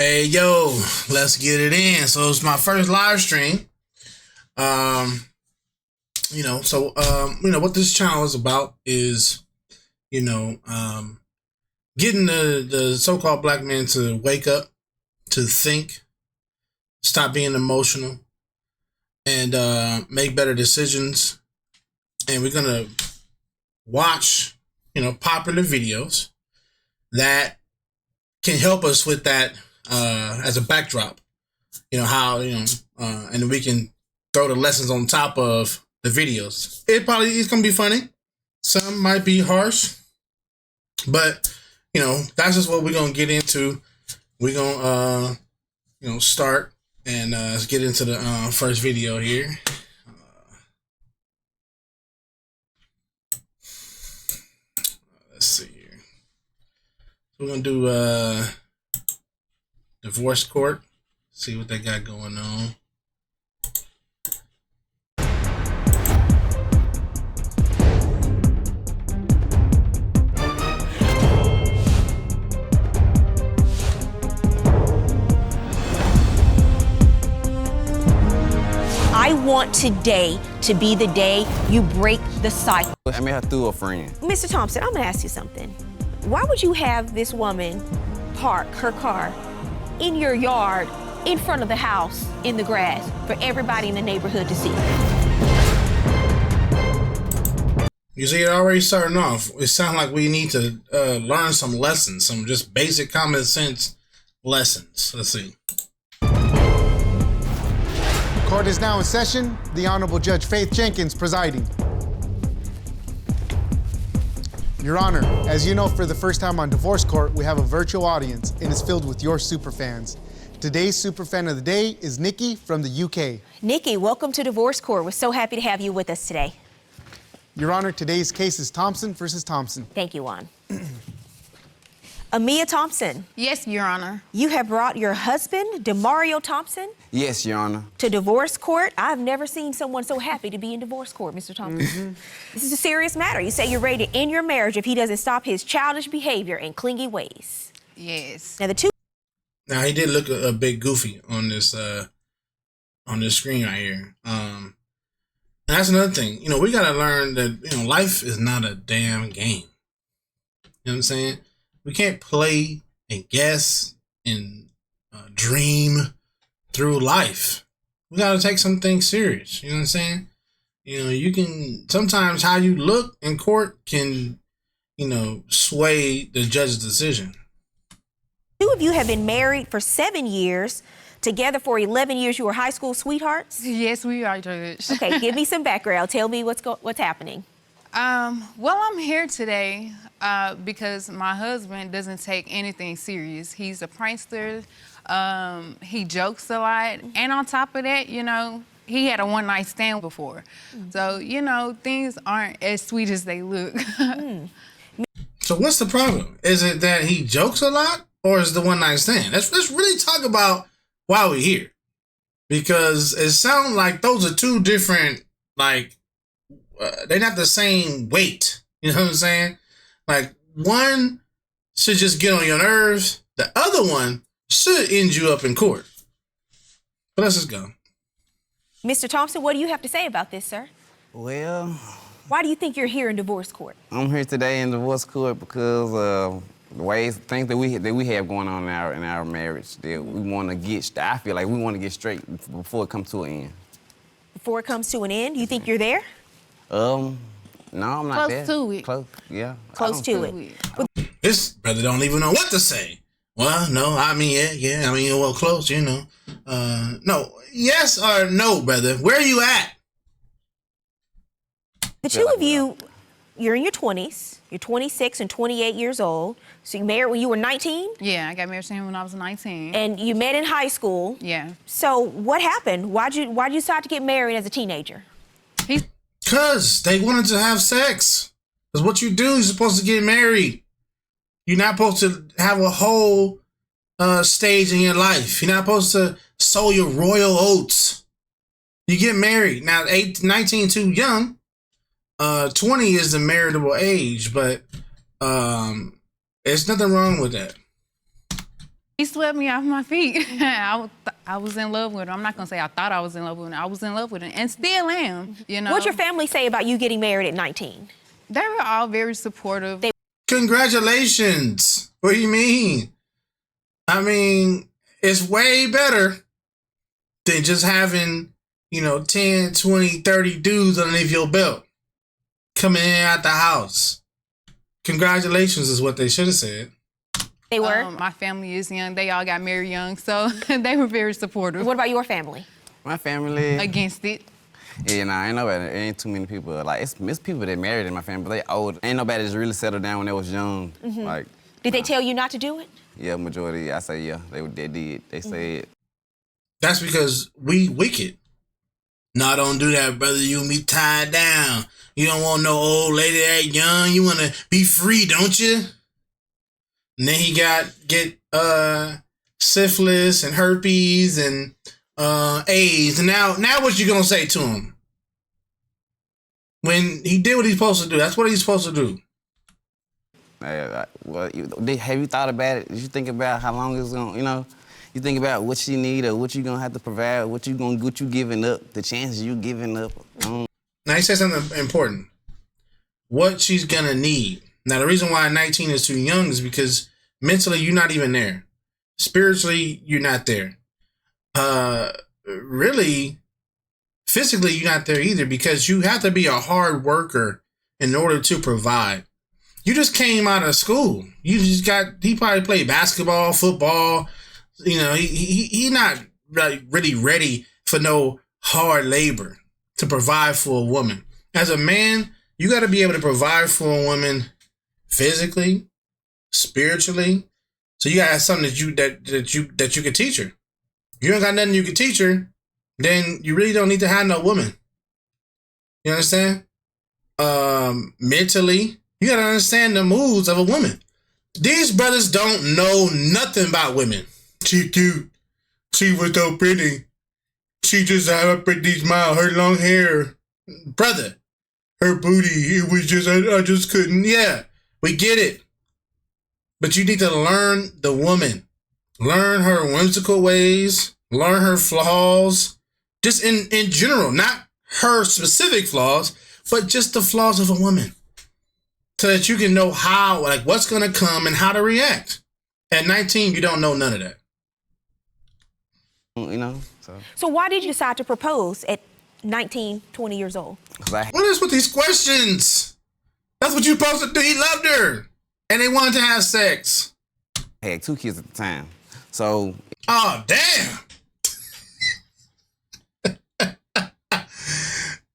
Hey yo, let's get it in. So it's my first live stream. Um, what this channel is about is, you know, um, getting the so-called black men to wake up, to think, stop being emotional, and make better decisions. And we're gonna watch, popular videos that can help us with that as a backdrop. And then we can throw the lessons on top of the videos. It's gonna be funny. Some might be harsh, but that's just what we're gonna get into. We're gonna start and let's get into the first video here. Let's see here. We're gonna do divorce court. See what they got going on. I want today to be the day you break the cycle. I met her through a friend. Mr. Thompson, I'm gonna ask you something. Why would you have this woman park her car in your yard, in front of the house, in the grass, for everybody in the neighborhood to see? You see, it already starting off. It sounds like we need to learn some lessons, some just basic common sense lessons. Let's see. Court is now in session. The Honorable Judge Faith Jenkins presiding. Your Honor, as you know, for the first time on Divorce Court, we have a virtual audience and it's filled with your superfans. Today's superfan of the day is Nikki from the UK. Nikki, welcome to Divorce Court. We're so happy to have you with us today. Your Honor, today's case is Thompson versus Thompson. Thank you, Juan. Amia Thompson. Yes, Your Honor. You have brought your husband, Demario Thompson, Yes, Your Honor. to divorce court. I've never seen someone so happy to be in divorce court, Mr. Thompson. This is a serious matter. You say you're ready to end your marriage if he doesn't stop his childish behavior and clingy ways. Yes. Now, the two... Now he did look a bit goofy on this screen right here. And that's another thing. We gotta learn that life is not a damn game. You know what I'm saying? We can't play and guess and dream through life. We gotta take some things serious. You know what I'm saying? You can sometimes how you look in court can, sway the judge's decision. Two of you have been married for 7 years. Together for 11 years, you were high school sweethearts? Yes, we are, Judge. Okay, give me some background. Tell me what's happening. Well, I'm here today because my husband doesn't take anything serious. He's a prankster. He jokes a lot. And on top of that, he had a one-night stand before. So, things aren't as sweet as they look. So what's the problem? Is it that he jokes a lot or is the one-night stand? Let's really talk about why we're here. Because it sounds like those are two different, they're not the same weight. You know what I'm saying? Like, one should just get on your nerves. The other one should end you up in court. But let's just go. Mr. Thompson, what do you have to say about this, sir? Well, Why do you think you're here in divorce court? I'm here today in divorce court because things that we have going on in our marriage that we want to get. I feel like we want to get straight before it comes to an end. Before it comes to an end, you think you're there? No, I'm not Close there. to it. Close, yeah. Close to it. This brother don't even know what to say. Well, no, I mean, yeah. I mean, well, close, No, yes or no, brother. Where are you at? The two of you, you're in your 20s. You're 26 and 28 years old. So you married when you were 19? Yeah, I got married to him when I was 19. And you met in high school. Yeah. So what happened? Why'd you decide to get married as a teenager? Because they wanted to have sex. That's what you do. You're supposed to get married. You're not supposed to have a whole stage in your life. You're not supposed to sow your royal oats. You get married. Now, 19 too young. 20 is the marriageable age, but there's nothing wrong with that. He swept me off my feet. I was in love with him. I'm not gonna say I thought I was in love with him. I was in love with him and still am, you know. What'd your family say about you getting married at 19? They were all very supportive. Congratulations. What do you mean? I mean, it's way better than just having, 10, 20, 30 dudes underneath your belt coming in out the house. Congratulations is what they should have said. They were? My family is young. They all got married young, so they were very supportive. What about your family? My family. Against it. Yeah, nah, ain't nobody. Ain't too many people. Like it's people that married in my family, but they old. Ain't nobody that's really settled down when they was young. Like. Did they tell you not to do it? Yeah, majority. I say yeah. They did. They said. That's because we wicked. No, don't do that, brother. You and me tied down. You don't want no old lady that young. You want to be free, don't you? And then he get syphilis and herpes and AIDS. And now what you gonna say to him? When he did what he's supposed to do, that's what he's supposed to do. Well, have you thought about it? Did you think about how long it's gonna, you think about what she need or what you gonna have to provide, what you giving up, the chances you giving up. Now he said something important. What she's gonna need. Now the reason why 19 is too young is because mentally you're not even there. Spiritually, you're not there. Really, physically, you're not there either because you have to be a hard worker in order to provide. You just came out of school. He probably played basketball, football. He not really ready for no hard labor to provide for a woman. As a man, you got to be able to provide for a woman physically, spiritually. So you got to have something that you can teach her. You don't got nothing you can teach her, then you really don't need to have no woman. You understand? Mentally, you got to understand the moods of a woman. These brothers don't know nothing about women. She cute. She was so pretty. She just had a pretty smile, her long hair. Brother, her booty, it was just, I just couldn't. Yeah, we get it. But you need to learn the woman. Learn her whimsical ways. Learn her flaws. Just in general, not her specific flaws, but just the flaws of a woman. So that you can know what's going to come and how to react. At 19, you don't know none of that. So why did you decide to propose at 19, 20 years old? What is with these questions? That's what you're supposed to do. He loved her. And they wanted to have sex. I had 2 kids at the time. So. Oh, damn.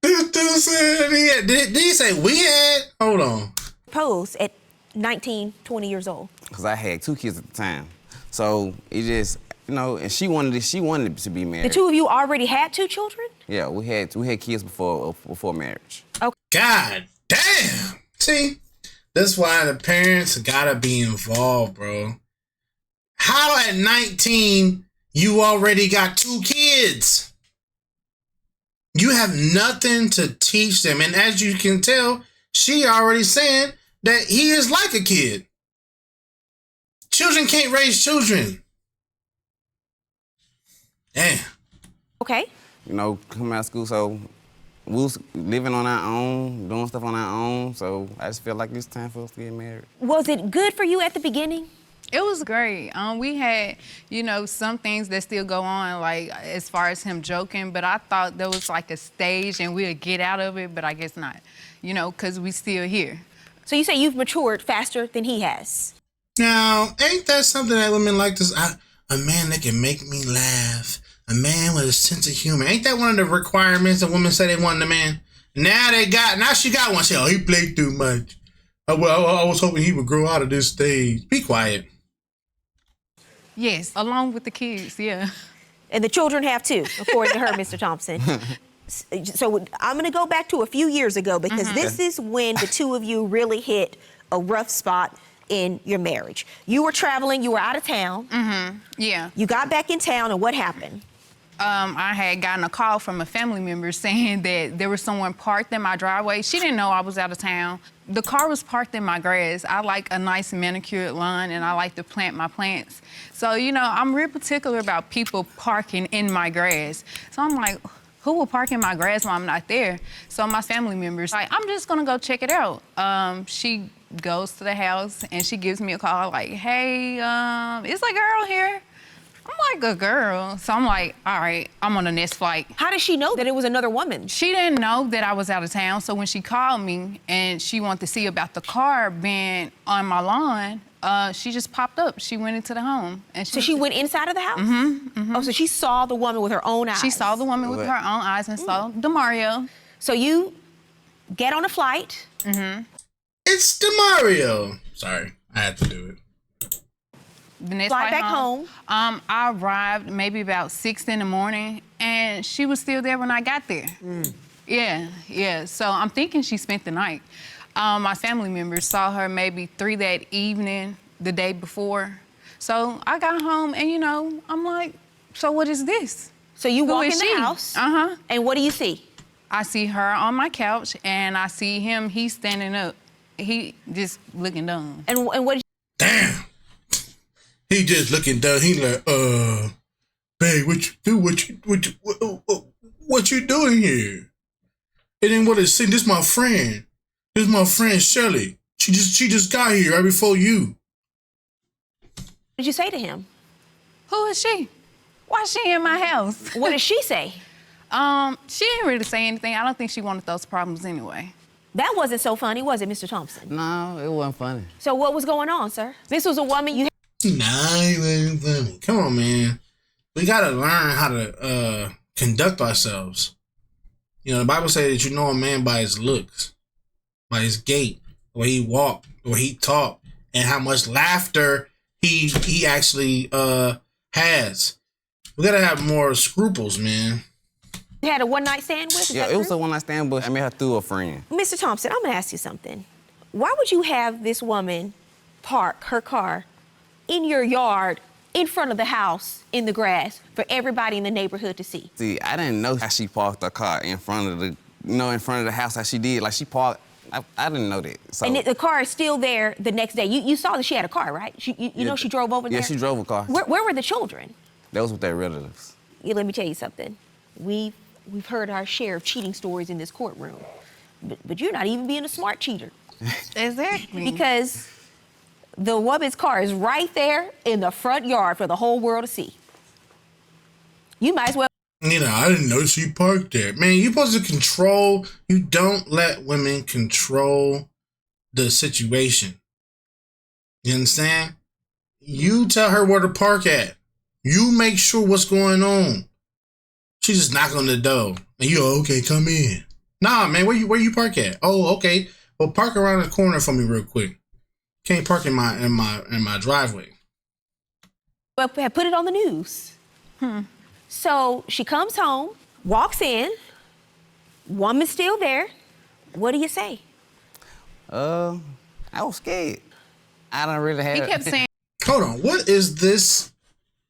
This dude said he had. Did he say we had? Hold on. Propose at 19, 20 years old. Because I had 2 kids at the time. So it just, and she wanted to be married. The two of you already had 2 children? Yeah, we had kids before marriage. Okay. God damn. See, that's why the parents gotta be involved, bro. How at 19 you already got 2 kids? You have nothing to teach them. And as you can tell, she already saying that he is like a kid. Children can't raise children. Damn. Okay. Coming out of school, so we was living on our own, doing stuff on our own, so I just feel like it's time for us to get married. Was it good for you at the beginning? It was great. We had, some things that still go on, like as far as him joking, but I thought there was like a stage and we'd get out of it, but I guess not, because we still here. So you say you've matured faster than he has? Now, ain't that something that women like to... A man that can make me laugh. A man with a sense of humor. Ain't that one of the requirements that women say they want in a man? Now she got one. Say, he played too much. I was hoping he would grow out of this stage. Be quiet. Yes, along with the kids, yeah. And the children have too, according to her, Mr. Thompson. So I'm going to go back to a few years ago because this is when the two of you really hit a rough spot in your marriage. You were traveling, you were out of town. Yeah. You got back in town, and what happened? I had gotten a call from a family member saying that there was someone parked in my driveway. She didn't know I was out of town. The car was parked in my grass. I like a nice manicured lawn, and I like to plant my plants. So, you know, I'm real particular about people parking in my grass. So I'm like, who will park in my grass while I'm not there? So my family members, like, I'm just gonna go check it out. She goes to the house, and she gives me a call, like, hey, is a girl here? I'm like, a girl. So I'm like, all right, I'm on the next flight. How did she know that it was another woman? She didn't know that I was out of town, so when she called me and she wanted to see about the car being on my lawn, she just popped up. She went into the home. And So she went inside of the house? Oh, so she saw the woman with her own eyes. She saw the woman with her own eyes and saw DeMario. So you get on a flight. It's DeMario. Sorry, I had to do it. The next Fly flight back home. I arrived maybe about 6 in the morning, and she was still there when I got there. Yeah. So I'm thinking she spent the night. My family members saw her maybe 3 that evening, the day before. So I got home, and you know, I'm like, so what is this? So you Who walk is in the she? house. Uh-huh. And what do you see? I see her on my couch, and I see him. He's standing up. He just looking dumb. And what? Damn. He just looking down. He like, babe, what you do? What you doing here? And then what is saying? This my friend. This my friend Shelly. She just got here right before you. What did you say to him? Who is she? Why is she in my house? What did she say? She didn't really say anything. I don't think she wanted those problems anyway. That wasn't so funny, was it, Mr. Thompson? No, it wasn't funny. So what was going on, sir? This was a woman you. Nah, it wasn't funny. Come on, man. We gotta learn how to conduct ourselves. You know, the Bible says that you know a man by his looks, by his gait, the way he walked, the way he talked, and how much laughter he actually has. We gotta have more scruples, man. You had a one-night stand with? Is Yeah, that it was true? a one-night stand, but I met her through a friend. Mr. Thompson, I'm gonna ask you something. Why would you have this woman park her car in your yard, in front of the house, in the grass, for everybody in the neighborhood to see? See, I didn't know how she parked her car in front of the house, how she did. Like, she parked, I didn't know that. So, And the car is still there the next day. You saw that she had a car, right? You know she drove over there? Yeah, she drove a car. Where were the children? That was with their relatives. Yeah, let me tell you something. We've heard our share of cheating stories in this courtroom. But you're not even being a smart cheater. Exactly. Because the woman's car is right there in the front yard for the whole world to see. You might as well. You know, I didn't know she parked there. Man, you're supposed to control. You don't let women control the situation. You understand? You tell her where to park at. You make sure what's going on. She just knock on the door. And you, okay, come in. Nah, man, where you park at? Oh, okay. Well, park around the corner for me real quick. Can't park in my driveway. But put it on the news. So she comes home, walks in, woman's still there. What do you say? I was scared. I don't really have. He kept saying, Hold on. What is this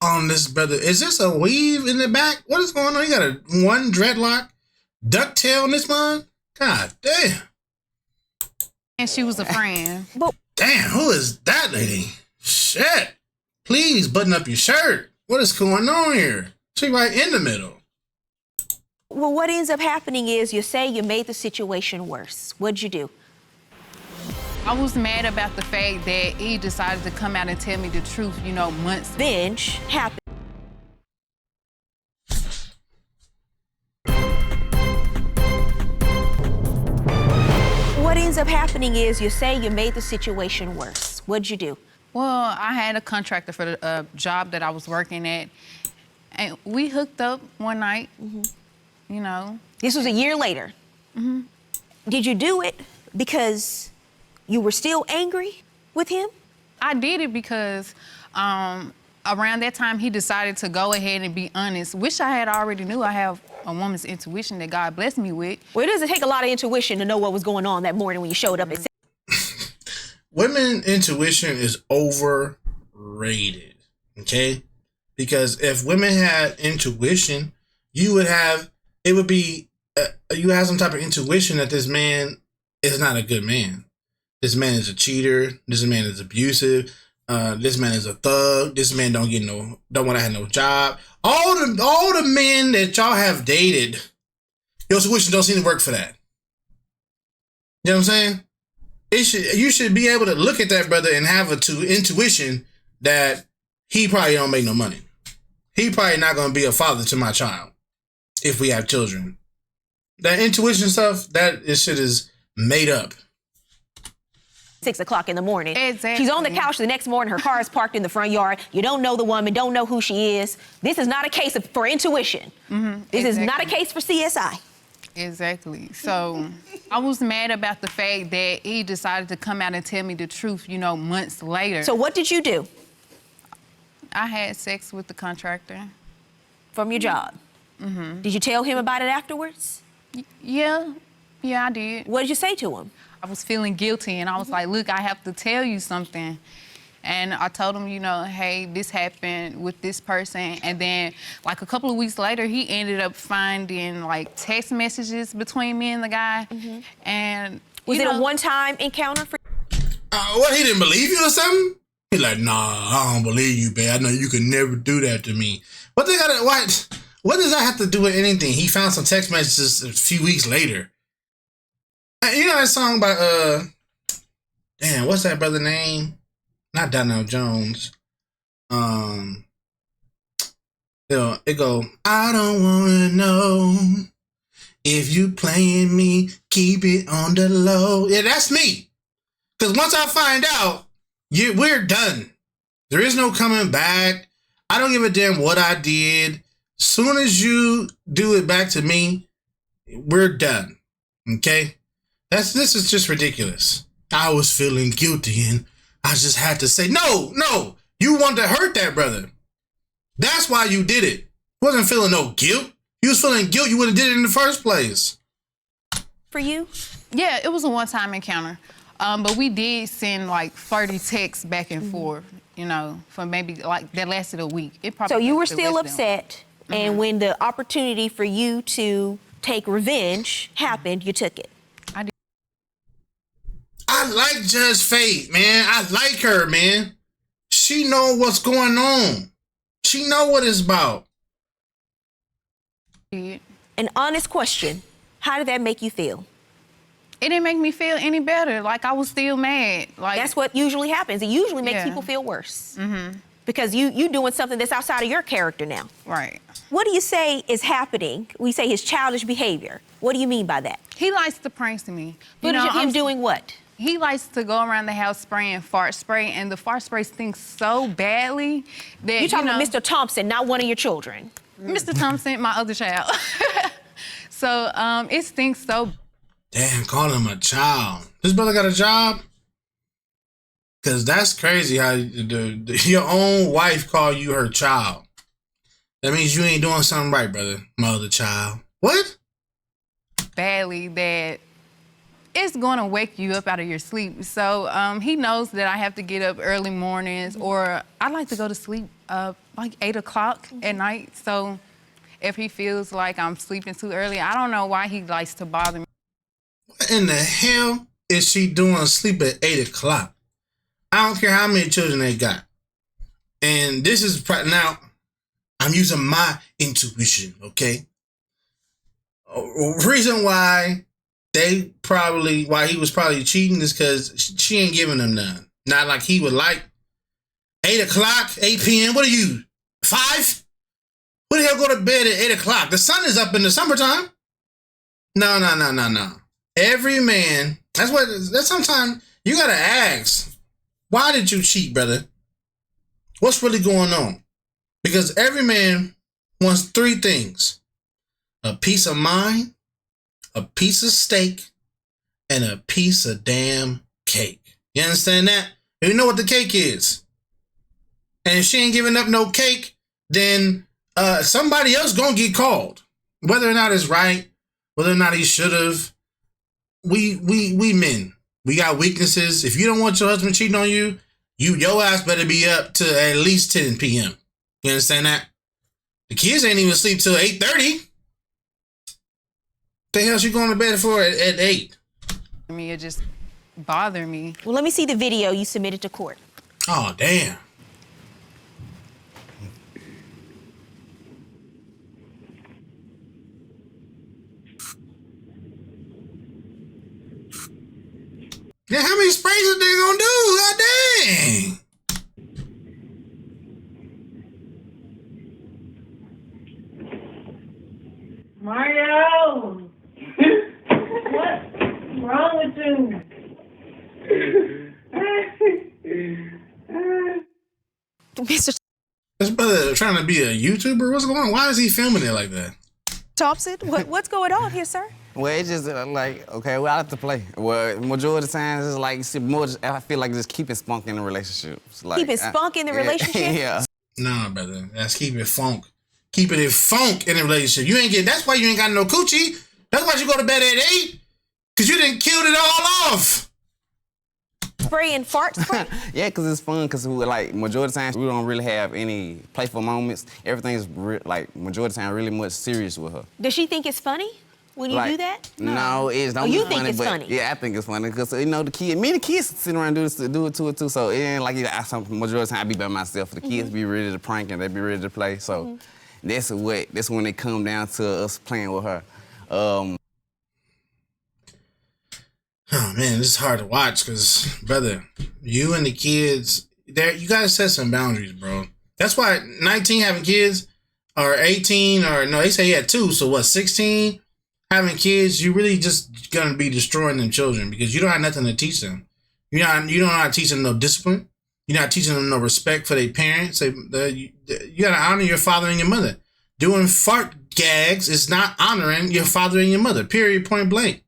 on this brother? Is this a weave in the back? What is going on? You got one dreadlock, ducktail in this one? God damn. and she was a friend. Damn, who is that lady? Shit. Please button up your shirt. What is going on here? She right in the middle. Well, what ends up happening is you say you made the situation worse. What'd you do? I was mad about the fact that he decided to come out and tell me the truth, you know, months. Binge happened. What ends up happening is you say you made the situation worse. What'd you do? Well, I had a contractor for the job that I was working at, and we hooked up one night, you know. This was a year later. Did you do it because you were still angry with him? I did it because around that time he decided to go ahead and be honest, which I had already knew. I have a woman's intuition that God blessed me with. Well, it doesn't take a lot of intuition to know what was going on that morning when you showed up at Women intuition is overrated, okay? Because if women had intuition, you would have some type of intuition that this man is not a good man. this man is a cheater. This man is abusive. This man is a thug. This man don't want to have no job. All the men that y'all have dated, your tuition don't seem to work for that. You know what I'm saying? You should be able to look at that brother and have intuition that he probably don't make no money. He probably not going to be a father to my child if we have children. That intuition stuff, shit is made up. 6 o'clock in the morning. Exactly. She's on the couch the next morning. Her car is parked in the front yard. You don't know the woman, don't know who she is. This is not a case for intuition. This is not a case for CSI. Exactly. So I was mad about the fact that he decided to come out and tell me the truth, months later. So what did you do I had sex with the contractor. from your job? Did you tell him about it afterwards? Yeah, I did. What did you say to him? I was feeling guilty, and I was like, look, I have to tell you something. And I told him, hey, this happened with this person. And then, like, a couple of weeks later, he ended up finding, like, text messages between me and the guy. And, Was it a one-time encounter for What, he didn't believe you or something? He's like, nah, I don't believe you, babe. I know you could never do that to me. What does that have to do with anything? He found some text messages a few weeks later. You know that song by, damn, what's that brother name? Not Donnell Jones. It go, I don't wanna know if you playing me, keep it on the low. Yeah, that's me. Because once I find out, we're done. There is no coming back. I don't give a damn what I did. Soon as you do it back to me, we're done. Okay? This is just ridiculous. I was feeling guilty and I just had to say, no, you wanted to hurt that brother. That's why you did it. Wasn't feeling no guilt. You was feeling guilt. You wouldn't have did it in the first place. for you? yeah, it was a one-time encounter. But we did send, like, 30 texts back and forth, for maybe, like, that lasted a week. So you were still upset, and when the opportunity for you to take revenge happened, you took it. I like Judge Faith, man. I like her, man. She know what's going on. She know what it's about. It An honest question, how did that make you feel? didn't make me feel any better. Like, I was still mad. Like, That's what usually happens. It usually makes people feel worse. Because you doing something that's outside of your character now. right. What do you say is happening? We say his childish behavior. What do you mean by that? He likes to prank me. Footage of him doing what? He likes to go around the house spraying fart spray, and the fart spray stinks so badly that, You're talking about Mr. Thompson, not one of your children. Mr. Thompson, my other child. So it stinks so. Damn, call him a child. This brother got a job? Because that's crazy how your own wife call you her child. That means you ain't doing something right, brother. Mother child. What? badly that it's going to wake you up out of your sleep. So he knows that I have to get up early mornings, or I like to go to sleep like 8 o'clock at night. So if he feels like I'm sleeping too early, I don't know why he likes to bother me. What in the hell is she doing sleep at 8 o'clock? I don't care how many children they got. And this is, now, I'm using my intuition, okay? Reason why he was probably cheating is because she ain't giving him none. Not like he would like. 8 o'clock, 8 p.m., what are you, 5? Who the hell go to bed at 8 o'clock? The sun is up in the summertime. No. Every man, that's sometimes you gotta ask, why did you cheat, brother? What's really going on? Because every man wants 3 things: a piece of mind, a piece of steak, and a piece of damn cake. You understand that? You know what the cake is. And if she ain't giving up no cake, then somebody else gonna get called. Whether or not it's right, whether or not he should have. We men, we got weaknesses. If you don't want your husband cheating on you, your ass better be up to at least 10 p.m. You understand that? The kids ain't even sleep till 8:30. The hell she going to bed for at 8? I mean, it just bother me. Well, let me see the video you submitted to court. Oh, damn. Yeah, how many sprays are they gonna do? God dang. Mario! What's wrong with you? Mr. This brother trying to be a YouTuber? What's going on? Why is he filming it like that? Thompson, what's going on here, sir? Well, it's just like, okay, well, I have to play. Well, majority of the times, it's like, I feel like just keeping spunk in the relationship. It's like, Keeping spunk in the relationship? Yeah. Nah, brother. That's keeping it funk. Keeping it funk in a relationship. You ain't get. That's why you ain't got no coochie. That's why you go to bed at 8. Cause you didn't kill it all off. Spray and fart spray? Yeah, because it's fun, because like, majority of the times, we don't really have any playful moments. Everything's, like, majority of the time, really much serious with her. Does she think it's funny when you Like, do that? No, it's don't Oh, you be think funny, it's but funny? Yeah, I think it's funny because me and the kids sit around and do it too. So it ain't like majority of the time I be by myself. The kids be ready to prank and they be ready to play. So that's when it come down to us playing with her. Oh man, this is hard to watch because, brother, you and the kids, you gotta set some boundaries, bro. That's why 19 having kids or 18 or no, they say he had 2. So what? 16 having kids, you really just gonna be destroying them children because you don't have nothing to teach them. You don't know how to teach them no discipline. You're not teaching them no respect for their parents. You gotta honor your father and your mother. Doing fart gags is not honoring your father and your mother. Period. Point blank.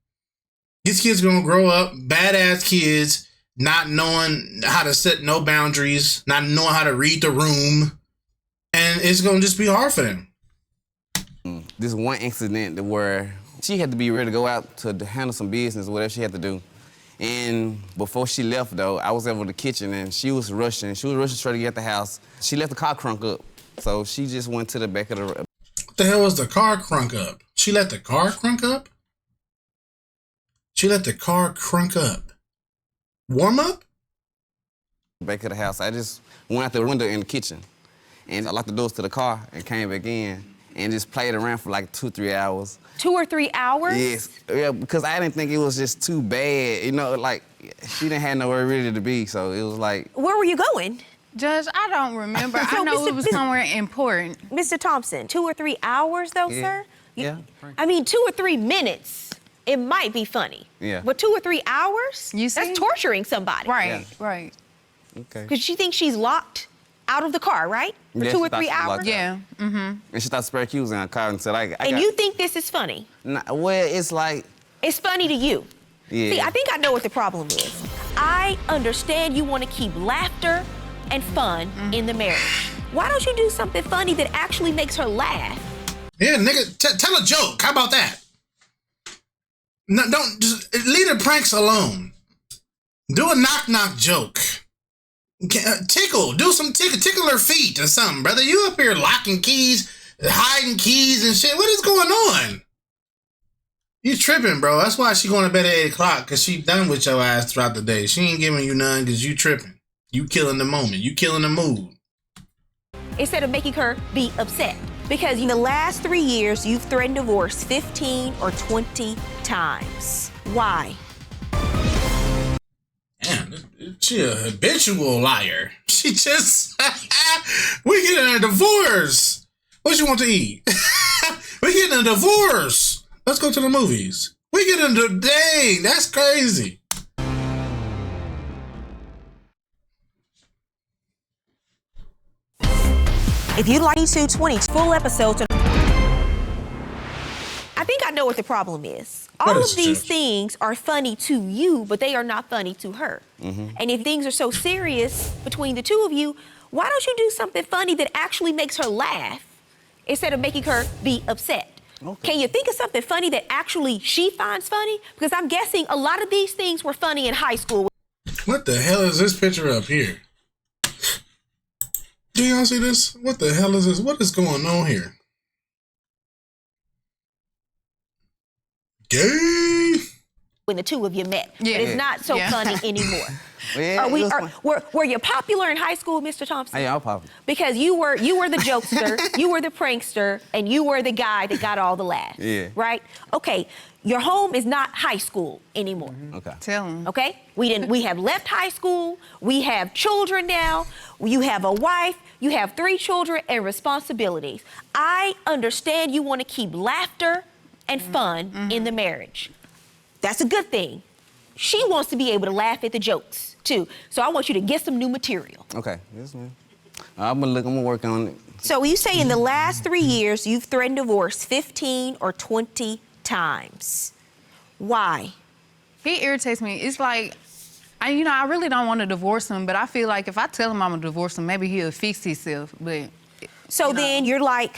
These kids gonna grow up badass kids, not knowing how to set no boundaries, not knowing how to read the room, and it's gonna just be hard for them. This one incident where she had to be ready to go out to handle some business, whatever she had to do. And before she left, though, I was over in the kitchen, and she was rushing. She was rushing straight to get the house. She left the car crunk up, so she just went to the back of the... What the hell was the car crunk up? She let the car crunk up? She let the car crunk up. Warm up? back of the house. I just went out the window in the kitchen, and I locked the doors to the car and came back in and just played around for like 2-3 hours. 2 or 3 hours? Yes, yeah, because I didn't think it was just too bad. You know, like, she didn't have nowhere really to be, so it was like... Where were you going? Judge, I don't remember. So, I know it was Mr. somewhere important. Mr. Thompson, 2 or 3 hours though, Yeah. sir? Yeah. I mean, 2 or 3 minutes, it might be funny. Yeah. But 2 or 3 hours? You see? That's torturing somebody. Right, Yeah. right. Okay. Because she thinks she's locked out of the car, right? For Yeah, 2 she or thought 3 she was hours? locked out. Yeah, And she thought spare cues in her car and said, And you think this is funny? Nah, well, it's like... It's funny to you. Yeah. See, I think I know what the problem is. I understand you want to keep laughter and fun in the marriage. Why don't you do something funny that actually makes her laugh? Yeah, nigga, tell a joke. How about that? No, don't just leave the pranks alone. Do a knock joke. Tickle, do some tickle her feet or something, brother. You up here locking keys, hiding keys and shit. What is going on? You tripping, bro. That's why she going to bed at 8 o'clock, because she done with your ass throughout the day. She ain't giving you none because you tripping. You killing the moment. You killing the mood. Instead of making her be upset. Because in the last 3 years, you've threatened divorce 15 or 20 times. Why? Damn, she a habitual liar. She just, we getting a divorce. What you want to eat? We getting a divorce. Let's go to the movies. We getting a, dang, that's crazy. If you'd like 220 full episodes, I think I know what the problem is. What All is of it, these Judge? things are funny to you, but they are not funny to her. And if things are so serious between the two of you, why don't you do something funny that actually makes her laugh instead of making her be upset? Okay. Can you think of something funny that actually she finds funny? Because I'm guessing a lot of these things were funny in high school. What the hell is this picture up here? Do y'all see this? What the hell is this? What is going on here? Gay. when the two of you met. Yeah. But it's not so Yeah. funny anymore. Yeah, it was fun. Were you popular in high school, Mr. Thompson? Hey, I'm popular. Because you were the jokester, you were the prankster, and you were the guy that got all the laughs. Yeah. Right? Okay. Your home is not high school anymore. Okay. Tell him. Okay? We have left high school. We have children now. You have a wife. You have 3 children and responsibilities. I understand you want to keep laughter and fun in the marriage. That's a good thing. She wants to be able to laugh at the jokes too. So I want you to get some new material. Okay. Yes, ma'am. I'm gonna work on it. So you say in the last 3 years you've threatened divorce 15 or 20 times. Why? He irritates me. It's like, I really don't want to divorce him, but I feel like if I tell him I'm gonna divorce him, maybe he'll fix himself. But So then you're like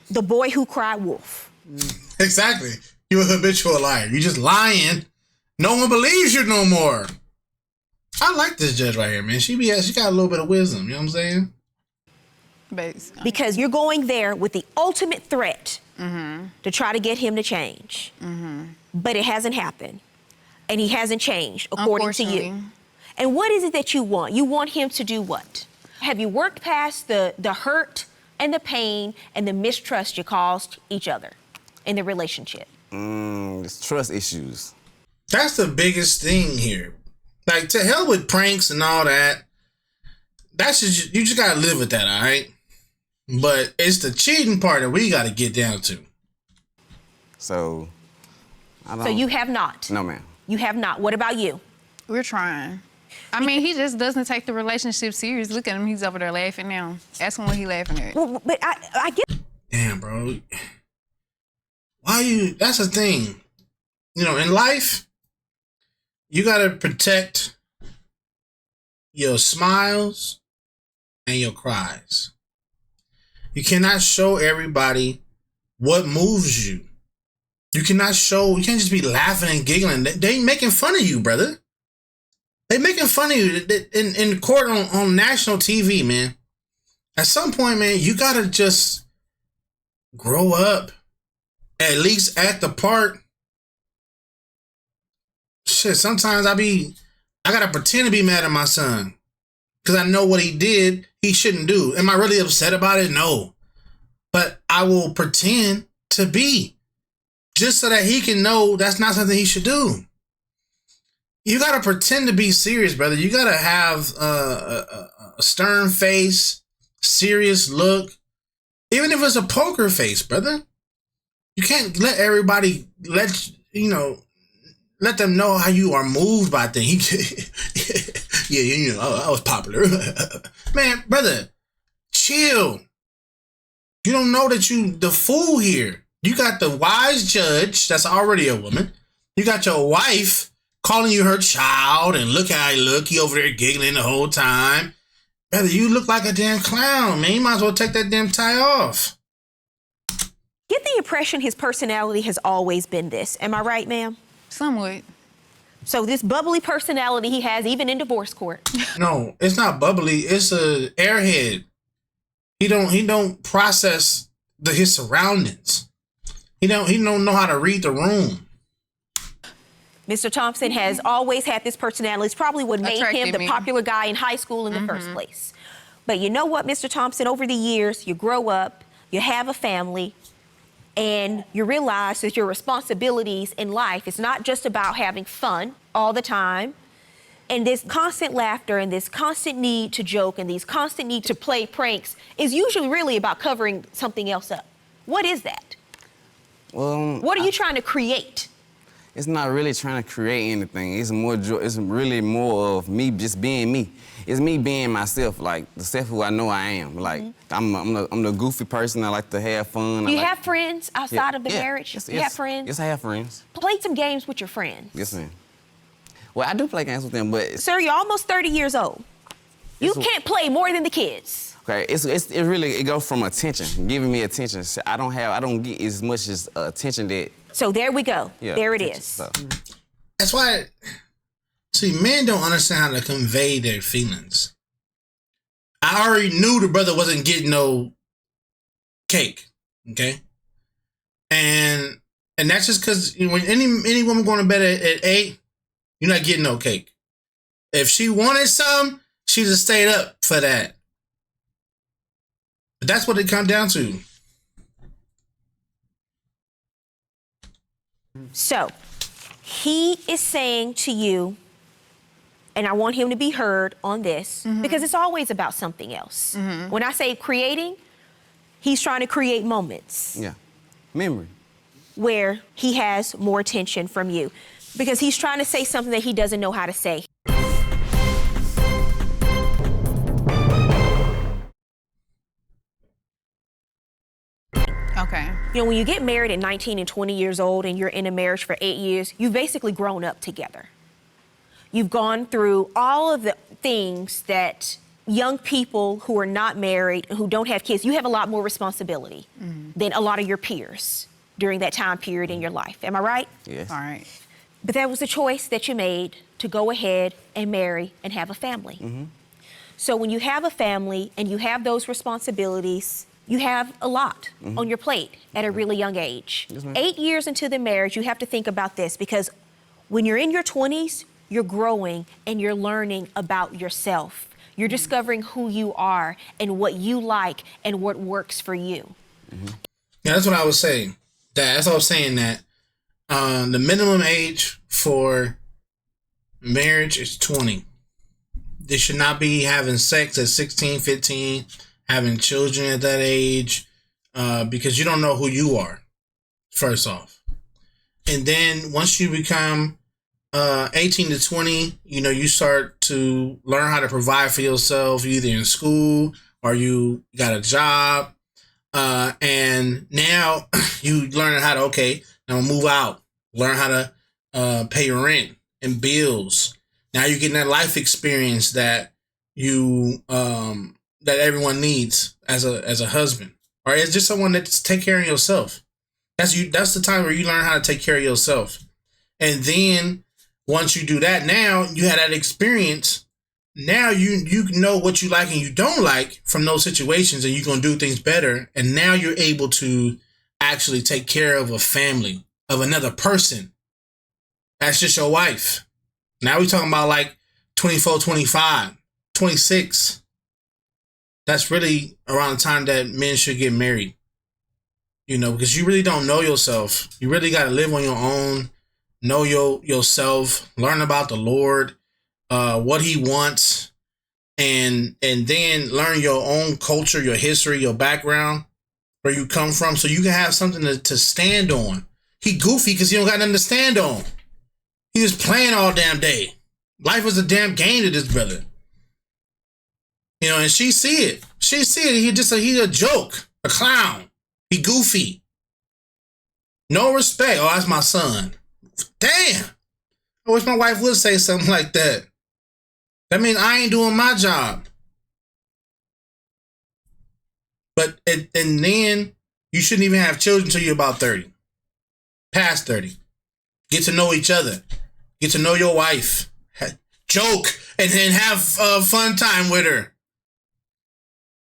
the boy who cried wolf. Exactly. You're a habitual liar. You're just lying. No one believes you no more. I like this judge right here, man. She got a little bit of wisdom. You know what I'm saying? Because you're going there with the ultimate threat to try to get him to change. But it hasn't happened. And he hasn't changed, according to you. And what is it that you want? You want him to do what? Have you worked past the hurt and the pain and the mistrust you caused each other in the relationship? It's trust issues. That's the biggest thing here. Like, to hell with pranks and all that. You just gotta live with that, all right? But it's the cheating part that we gotta get down to. So, I don't. So you have not? No, ma'am. You have not. What about you? We're trying. I mean, he just doesn't take the relationship serious. Look at him. He's over there laughing now. Ask him what he laughing at. Well, but I get. Damn, bro. Why you? That's the thing. You know, in life, you gotta protect your smiles and your cries. You cannot show everybody what moves you. You can't just be laughing and giggling. They making fun of you, brother. They making fun of you in court on national TV, man. At some point, man, you gotta just grow up. At least act the part. Shit, sometimes I gotta pretend to be mad at my son. Because I know what he did, he shouldn't do. Am I really upset about it? No. But I will pretend to be. Just so that he can know that's not something he should do. You gotta pretend to be serious, brother. You gotta have a stern face, serious look. Even if it's a poker face, brother. You can't let everybody let them know how you are moved by things. Yeah, I was popular. Man, brother, chill. You don't know that you the fool here. You got the wise judge that's already a woman. You got your wife calling you her child, and look how he look. He over there giggling the whole time. Brother, you look like a damn clown, man. You might as well take that damn tie off. Get the impression his personality has always been this. Am I right, ma'am? Somewhat. So this bubbly personality he has, even in divorce court. No, it's not bubbly. It's a airhead. He don't process his surroundings. He don't know how to read the room. Mr. Thompson has always had this personality. It's probably what made him the popular guy in high school in the first place. But you know what, Mr. Thompson? Over the years, you grow up, you have a family, and you realize that your responsibilities in life is not just about having fun all the time. And this constant laughter and this constant need to joke and these constant need to play pranks is usually really about covering something else up. What is that? Well, what are you trying to create? It's not really trying to create anything. It's really more of me just being me. It's me being myself, like the self who I know I am. Like I'm the goofy person. I like to have fun. Do you have friends outside of the marriage? Yes, you have friends? Yes, I have friends. Play some games with your friends. Yes, ma'am. Well, I do play games with them, but sir, you're almost 30 years old. You can't play more than the kids. Okay, it goes from attention, giving me attention. I don't get as much as attention that. So there we go. Yeah, there it attention, is. So. That's why, see, men don't understand how to convey their feelings. I already knew the brother wasn't getting no cake, okay? And And that's just because when any woman going to bed at 8, you're not getting no cake. If she wanted some, she just stayed up for that. But that's what it comes down to. So, he is saying to you, and I want him to be heard on this, because it's always about something else. When I say creating, he's trying to create moments. Yeah. Memory. Where he has more attention from you. Because he's trying to say something that he doesn't know how to say. Okay. You know, when you get married at 19 and 20 years old and you're in a marriage for 8 years, you've basically grown up together. You've gone through all of the things that young people who are not married, who don't have kids, you have a lot more responsibility than a lot of your peers during that time period in your life. Am I right? Yes. All right. But that was a choice that you made to go ahead and marry and have a family. So when you have a family and you have those responsibilities, you have a lot on your plate at a really young age. 8 years into the marriage, you have to think about this, because when you're in your 20s, you're growing and you're learning about yourself. You're discovering who you are and what you like and what works for you. Yeah, that's what I was saying. That's what I was saying, that the minimum age for marriage is 20. They should not be having sex at 16, 15, having children at that age, because you don't know who you are, first off. And then once you become 18 to 20, you know, you start to learn how to provide for yourself, either in school or you got a job. And now you learn how to, okay, now move out, learn how to pay your rent and bills. Now you're getting that life experience that you that everyone needs as a husband, or as just someone that's take care of yourself. That's the time where you learn how to take care of yourself. And then once you do that, now you had that experience. Now you know what you like and you don't like from those situations, and you're going to do things better. And now you're able to actually take care of a family, of another person. That's just your wife. Now we're talking about like 24, 25, 26. That's really around the time that men should get married. You know, because you really don't know yourself. You really got to live on your own, know yourself, learn about the Lord, what he wants, and then learn your own culture, your history, your background, where you come from, so you can have something to stand on. He goofy because he don't got nothing to stand on. He was playing all damn day. Life was a damn game to this brother. You know, and she see it. She see it. He's a joke, a clown. He goofy. No respect. Oh, that's my son. Damn. I wish my wife would say something like that. That means I ain't doing my job. But and then you shouldn't even have children until you're about 30. Past 30. Get to know each other. Get to know your wife. Joke and then have a fun time with her.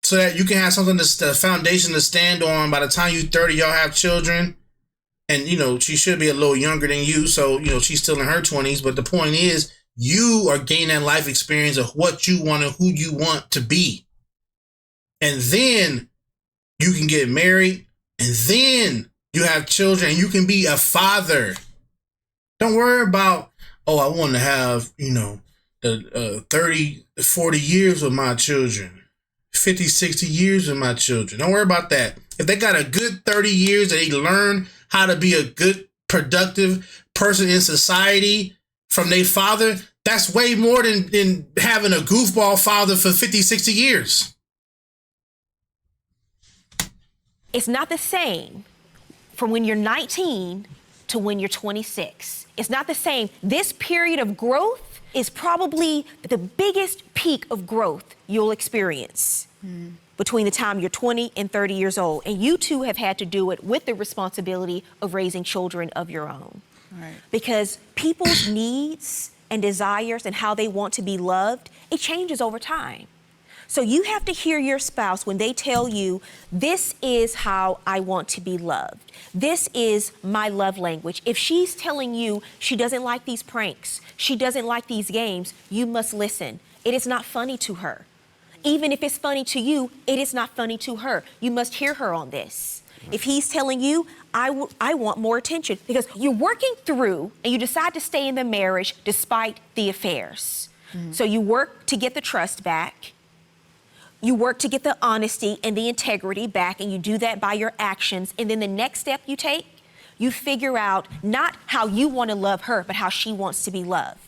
So that you can have something, the foundation to stand on. By the time you're 30, y'all have children. And, you know, she should be a little younger than you. So, you know, she's still in her 20s. But the point is, you are gaining that life experience of what you want and who you want to be. And then you can get married. And then you have children. And you can be a father. Don't worry about, oh, I want to have, you know, the 30, 40 years with my children. 50, 60 years with my children. Don't worry about that. If they got a good 30 years and they learn how to be a good, productive person in society from their father, that's way more than having a goofball father for 50, 60 years. It's not the same from when you're 19 to when you're 26. It's not the same. This period of growth is probably the biggest peak of growth you'll experience between the time you're 20 and 30 years old. And you two have had to do it with the responsibility of raising children of your own. Right. Because people's needs and desires and how they want to be loved, it changes over time. So you have to hear your spouse when they tell you, this is how I want to be loved. This is my love language. If she's telling you she doesn't like these pranks, she doesn't like these games, you must listen. It is not funny to her. Even if it's funny to you, it is not funny to her. You must hear her on this. If he's telling you, I want more attention, because you're working through and you decide to stay in the marriage despite the affairs. So you work to get the trust back. You work to get the honesty and the integrity back, and you do that by your actions. And then the next step you take, you figure out not how you want to love her, but how she wants to be loved.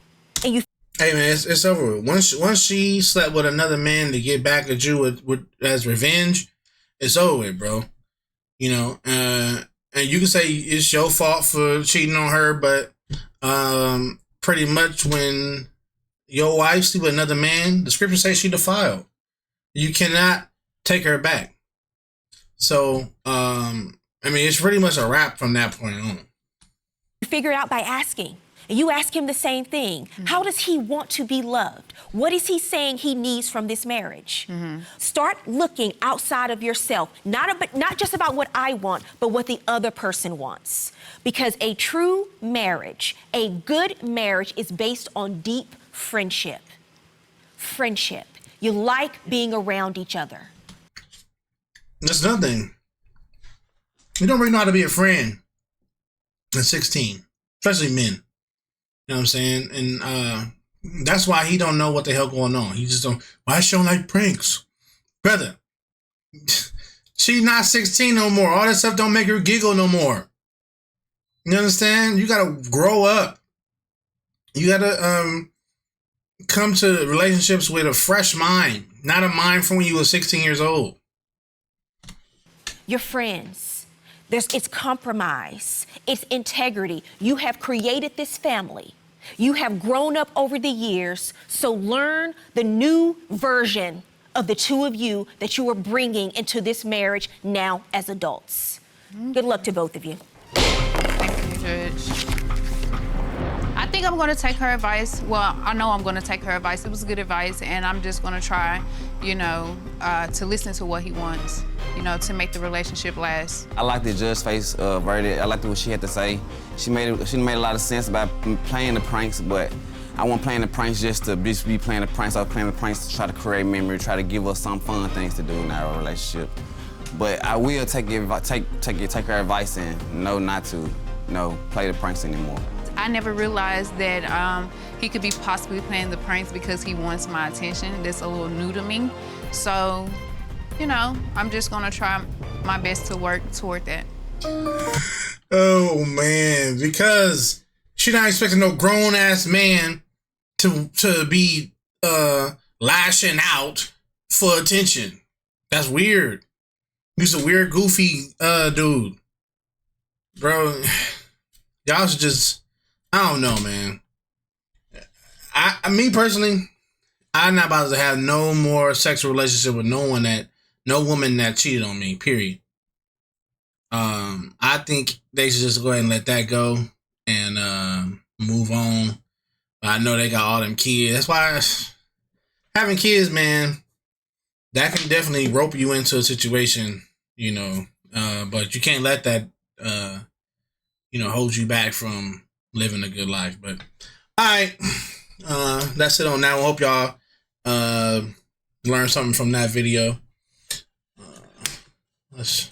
And you. Hey man, it's over with. Once she slept with another man to get back at you with as revenge, it's over with, bro. You know, and you can say it's your fault for cheating on her, but pretty much when your wife sleep with another man, the scripture says she defiled. You cannot take her back. So, I mean, it's pretty much a wrap from that point on. You figure it out by asking. And you ask him the same thing. How does he want to be loved? What is he saying he needs from this marriage? Start looking outside of yourself, not just about what I want, but what the other person wants. Because a true marriage, a good marriage, is based on deep friendship. Friendship. You like being around each other. That's another thing. You don't really know how to be a friend at 16, especially men. You know what I'm saying? And that's why he don't know what the hell going on. He just don't. Why she don't like pranks? Brother, she not 16 no more. All that stuff don't make her giggle no more. You understand? You gotta grow up. You gotta come to relationships with a fresh mind, not a mind from when you were 16 years old. Your friends. It's compromise. It's integrity. You have created this family. You have grown up over the years, so learn the new version of the two of you that you are bringing into this marriage now as adults. Good luck to both of you. Thank you, Judge. I think I'm going to take her advice. Well, I know I'm going to take her advice. It was good advice, and I'm just going to try, to listen to what he wants, to make the relationship last. I like the judge's face verdict. I liked what she had to say. She made a lot of sense about playing the pranks, but I wasn't playing the pranks just to be playing the pranks. I was playing the pranks to try to create memory, try to give us some fun things to do in our relationship. But I will take her advice and know not to, play the pranks anymore. I never realized that he could be possibly playing the pranks because he wants my attention. That's a little new to me. So, I'm just gonna try my best to work toward that. Oh man, because she not expecting no grown ass man to be lashing out for attention. That's weird. He's a weird, goofy dude, bro. Y'all should just. I don't know, man. Me personally, I'm not about to have no more sexual relationship with no woman that cheated on me, period. I think they should just go ahead and let that go and move on. I know they got all them kids. That's why having kids, man, that can definitely rope you into a situation, but you can't let that, hold you back from living a good life. But all right, that's it on that one. Hope y'all learned something from that video. Let's